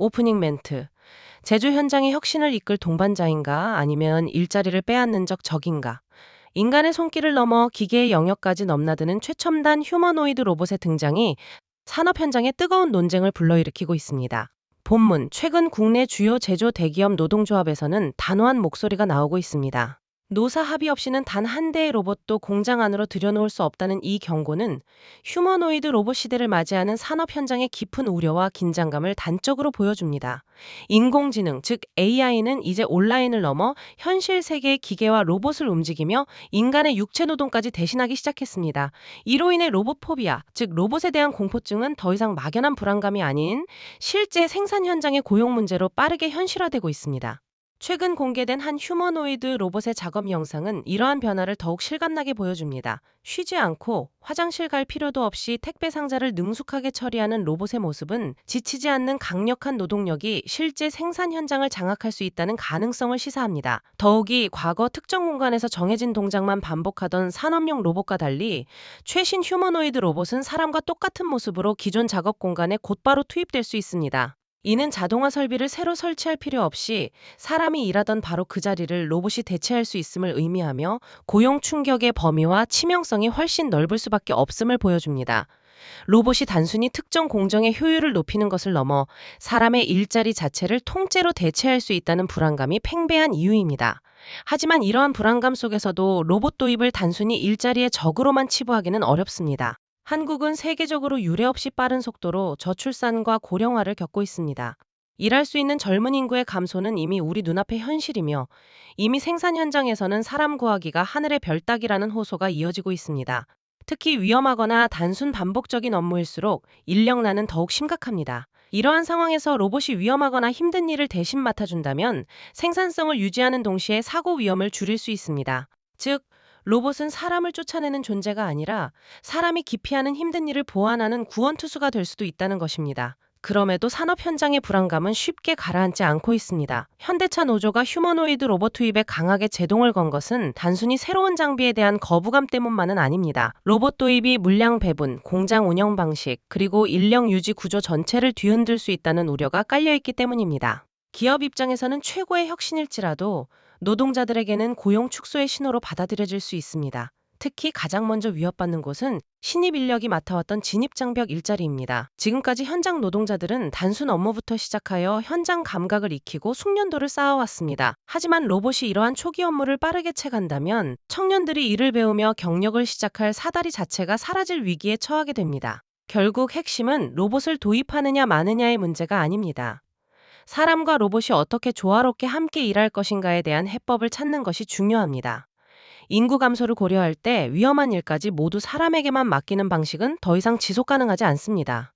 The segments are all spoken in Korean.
오프닝 멘트. 제조 현장의 혁신을 이끌 동반자인가 아니면 일자리를 빼앗는 적인가. 인간의 손길을 넘어 기계의 영역까지 넘나드는 최첨단 휴머노이드 로봇의 등장이 산업 현장에 뜨거운 논쟁을 불러일으키고 있습니다. 본문, 최근 국내 주요 제조 대기업 노동조합에서는 단호한 목소리가 나오고 있습니다. 노사 합의 없이는 단 한 대의 로봇도 공장 안으로 들여놓을 수 없다는 이 경고는 휴머노이드 로봇 시대를 맞이하는 산업 현장의 깊은 우려와 긴장감을 단적으로 보여줍니다. 인공지능, 즉 AI는 이제 온라인을 넘어 현실 세계의 기계와 로봇을 움직이며 인간의 육체 노동까지 대신하기 시작했습니다. 이로 인해 로봇포비아, 즉 로봇에 대한 공포증은 더 이상 막연한 불안감이 아닌 실제 생산 현장의 고용 문제로 빠르게 현실화되고 있습니다. 최근 공개된 한 휴머노이드 로봇의 작업 영상은 이러한 변화를 더욱 실감나게 보여줍니다. 쉬지 않고 화장실 갈 필요도 없이 택배 상자를 능숙하게 처리하는 로봇의 모습은 지치지 않는 강력한 노동력이 실제 생산 현장을 장악할 수 있다는 가능성을 시사합니다. 더욱이 과거 특정 공간에서 정해진 동작만 반복하던 산업용 로봇과 달리 최신 휴머노이드 로봇은 사람과 똑같은 모습으로 기존 작업 공간에 곧바로 투입될 수 있습니다. 이는 자동화 설비를 새로 설치할 필요 없이 사람이 일하던 바로 그 자리를 로봇이 대체할 수 있음을 의미하며 고용 충격의 범위와 치명성이 훨씬 넓을 수밖에 없음을 보여줍니다. 로봇이 단순히 특정 공정의 효율을 높이는 것을 넘어 사람의 일자리 자체를 통째로 대체할 수 있다는 불안감이 팽배한 이유입니다. 하지만 이러한 불안감 속에서도 로봇 도입을 단순히 일자리의 적으로만 치부하기는 어렵습니다. 한국은 세계적으로 유례없이 빠른 속도로 저출산과 고령화를 겪고 있습니다. 일할 수 있는 젊은 인구의 감소는 이미 우리 눈앞의 현실이며 이미 생산 현장에서는 사람 구하기가 하늘의 별 따기라는 호소가 이어지고 있습니다. 특히 위험하거나 단순 반복적인 업무일수록 인력난은 더욱 심각합니다. 이러한 상황에서 로봇이 위험하거나 힘든 일을 대신 맡아준다면 생산성을 유지하는 동시에 사고 위험을 줄일 수 있습니다. 즉, 로봇은 사람을 쫓아내는 존재가 아니라 사람이 기피하는 힘든 일을 보완하는 구원투수가 될 수도 있다는 것입니다. 그럼에도 산업 현장의 불안감은 쉽게 가라앉지 않고 있습니다. 현대차 노조가 휴머노이드 로봇 투입에 강하게 제동을 건 것은 단순히 새로운 장비에 대한 거부감 때문만은 아닙니다. 로봇 도입이 물량 배분, 공장 운영 방식, 그리고 인력 유지 구조 전체를 뒤흔들 수 있다는 우려가 깔려있기 때문입니다. 기업 입장에서는 최고의 혁신일지라도 노동자들에게는 고용 축소의 신호로 받아들여질 수 있습니다. 특히 가장 먼저 위협받는 곳은 신입 인력이 맡아왔던 진입장벽 일자리입니다. 지금까지 현장 노동자들은 단순 업무부터 시작하여 현장 감각을 익히고 숙련도를 쌓아왔습니다. 하지만 로봇이 이러한 초기 업무를 빠르게 채간다면 청년들이 일을 배우며 경력을 시작할 사다리 자체가 사라질 위기에 처하게 됩니다. 결국 핵심은 로봇을 도입하느냐 마느냐의 문제가 아닙니다. 사람과 로봇이 어떻게 조화롭게 함께 일할 것인가에 대한 해법을 찾는 것이 중요합니다. 인구 감소를 고려할 때 위험한 일까지 모두 사람에게만 맡기는 방식은 더 이상 지속 가능하지 않습니다.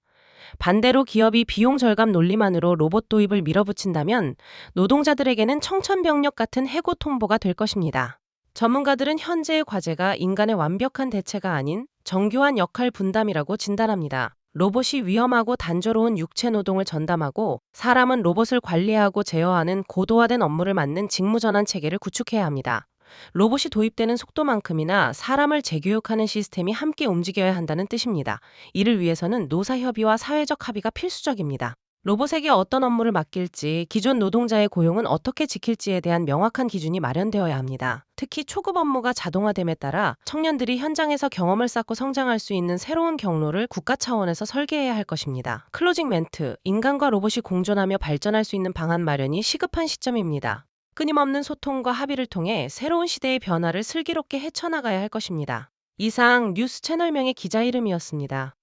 반대로 기업이 비용 절감 논리만으로 로봇 도입을 밀어붙인다면 노동자들에게는 청천벽력 같은 해고 통보가 될 것입니다. 전문가들은 현재의 과제가 인간의 완벽한 대체가 아닌 정교한 역할 분담이라고 진단합니다. 로봇이 위험하고 단조로운 육체 노동을 전담하고 사람은 로봇을 관리하고 제어하는 고도화된 업무를 맡는 직무전환 체계를 구축해야 합니다. 로봇이 도입되는 속도만큼이나 사람을 재교육하는 시스템이 함께 움직여야 한다는 뜻입니다. 이를 위해서는 노사협의와 사회적 합의가 필수적입니다. 로봇에게 어떤 업무를 맡길지, 기존 노동자의 고용은 어떻게 지킬지에 대한 명확한 기준이 마련되어야 합니다. 특히 초급 업무가 자동화됨에 따라 청년들이 현장에서 경험을 쌓고 성장할 수 있는 새로운 경로를 국가 차원에서 설계해야 할 것입니다. 클로징 멘트, 인간과 로봇이 공존하며 발전할 수 있는 방안 마련이 시급한 시점입니다. 끊임없는 소통과 합의를 통해 새로운 시대의 변화를 슬기롭게 헤쳐나가야 할 것입니다. 이상 뉴스 채널명의 기자 이름이었습니다.